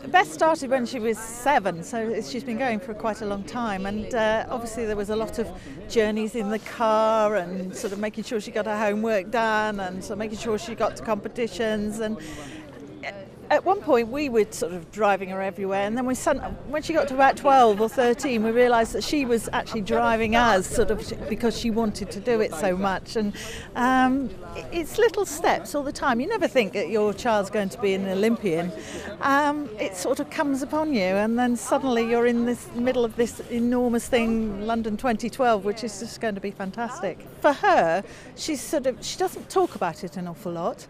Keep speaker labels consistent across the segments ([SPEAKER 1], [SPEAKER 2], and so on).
[SPEAKER 1] Beth started when she was 7, so she's been going for quite a long time, and obviously there was a lot of journeys in the car and sort of making sure she got her homework done and sort of making sure she got to competitions. And at one point we were sort of driving her everywhere, and then when she got to about 12 or 13 we realised that she was actually driving us sort of because she wanted to do it so much. And it's little steps all the time. You never think that your child's going to be an Olympian. It sort of comes upon you, and then suddenly you're in this middle of this enormous thing, London 2012, which is just going to be fantastic. For her, she doesn't talk about it an awful lot.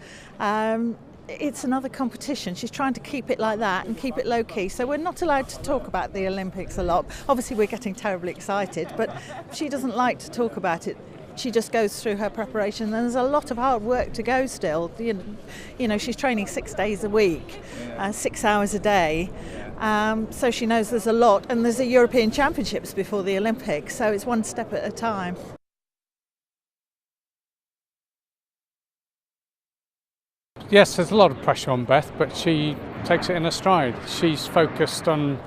[SPEAKER 1] It's another competition. She's trying to keep it like that and keep it low key. So we're not allowed to talk about the Olympics a lot. Obviously we're getting terribly excited, but she doesn't like to talk about it. She just goes through her preparation, and there's a lot of hard work to go still. You know, she's training 6 days a week, 6 hours a day. So she knows there's a lot, and there's the European Championships before the Olympics, so it's one step at a time.
[SPEAKER 2] Yes, there's a lot of pressure on Beth, but she takes it in her stride. She's focused on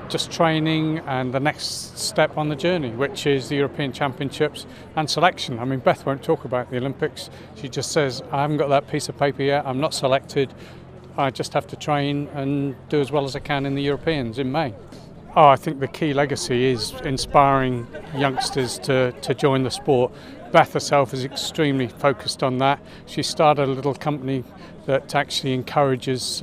[SPEAKER 2] just training and the next step on the journey, which is the European Championships and selection. I mean, Beth won't talk about the Olympics. She just says, I haven't got that piece of paper yet, I'm not selected. I just have to train and do as well as I can in the Europeans in May. I think the key legacy is inspiring youngsters to join the sport. Beth herself is extremely focused on that. She started a little company that actually encourages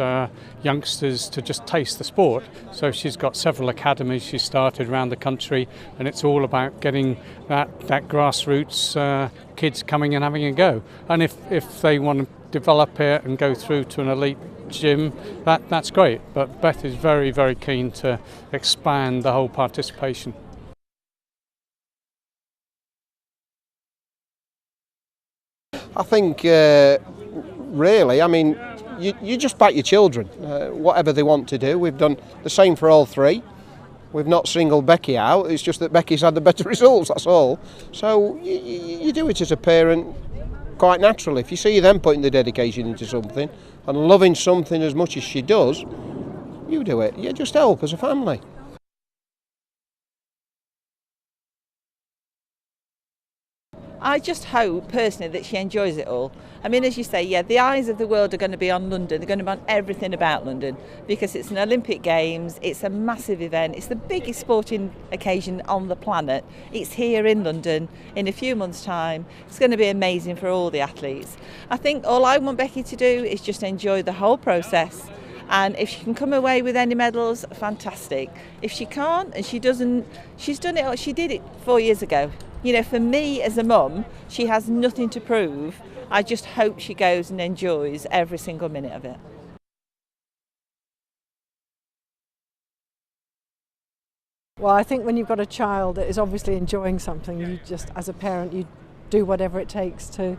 [SPEAKER 2] youngsters to just taste the sport. So she's got several academies she started around the country, and it's all about getting that grassroots kids coming and having a go. And if they want to develop it and go through to an elite gym, that's great. But Beth is very, very keen to expand the whole participation.
[SPEAKER 3] I think, really, I mean, you just back your children, whatever they want to do. We've done the same for all three. We've not singled Becky out, it's just that Becky's had the better results, that's all. So you do it as a parent quite naturally. If you see them putting the dedication into something and loving something as much as she does, you do it. You just help as a family.
[SPEAKER 4] I just hope, personally, that she enjoys it all. I mean, as you say, yeah, the eyes of the world are going to be on London. They're going to be on everything about London because it's an Olympic Games. It's a massive event. It's the biggest sporting occasion on the planet. It's here in London in a few months' time. It's going to be amazing for all the athletes. I think all I want Becky to do is just enjoy the whole process. And if she can come away with any medals, fantastic. If she can't and she doesn't, she's done it. She did it 4 years ago. You know, for me as a mum, she has nothing to prove. I just hope she goes and enjoys every single minute of it.
[SPEAKER 5] Well, I think when you've got a child that is obviously enjoying something, you just, as a parent, you do whatever it takes to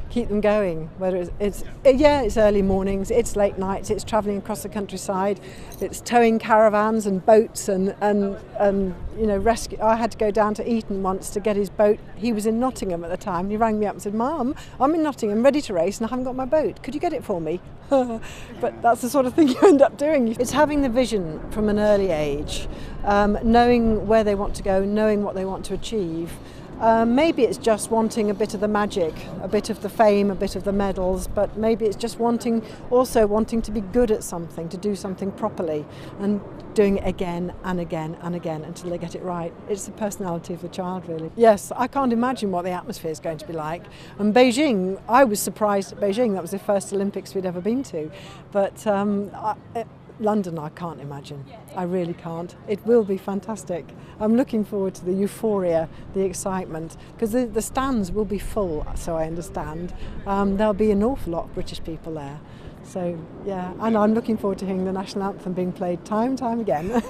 [SPEAKER 5] keep them going, whether it's early mornings, it's late nights, it's travelling across the countryside, it's towing caravans and boats and you know, rescue. I had to go down to Eton once to get his boat. He was in Nottingham at the time, and he rang me up and said, Mum, I'm in Nottingham ready to race and I haven't got my boat, could you get it for me? But that's the sort of thing you end up doing. It's having the vision from an early age, knowing where they want to go, knowing what they want to achieve. Maybe it's just wanting a bit of the magic, a bit of the fame, a bit of the medals, but maybe it's just wanting to be good at something, to do something properly and doing it again and again and again until they get it right. It's the personality of the child, really. Yes, I can't imagine what the atmosphere is going to be like. And Beijing, I was surprised at Beijing. That was the first Olympics we'd ever been to. But London, I can't imagine. I really can't. It will be fantastic. I'm looking forward to the euphoria, the excitement, because the stands will be full, so I understand. There'll be an awful lot of British people there. So, yeah, and I'm looking forward to hearing the national anthem being played time and time again.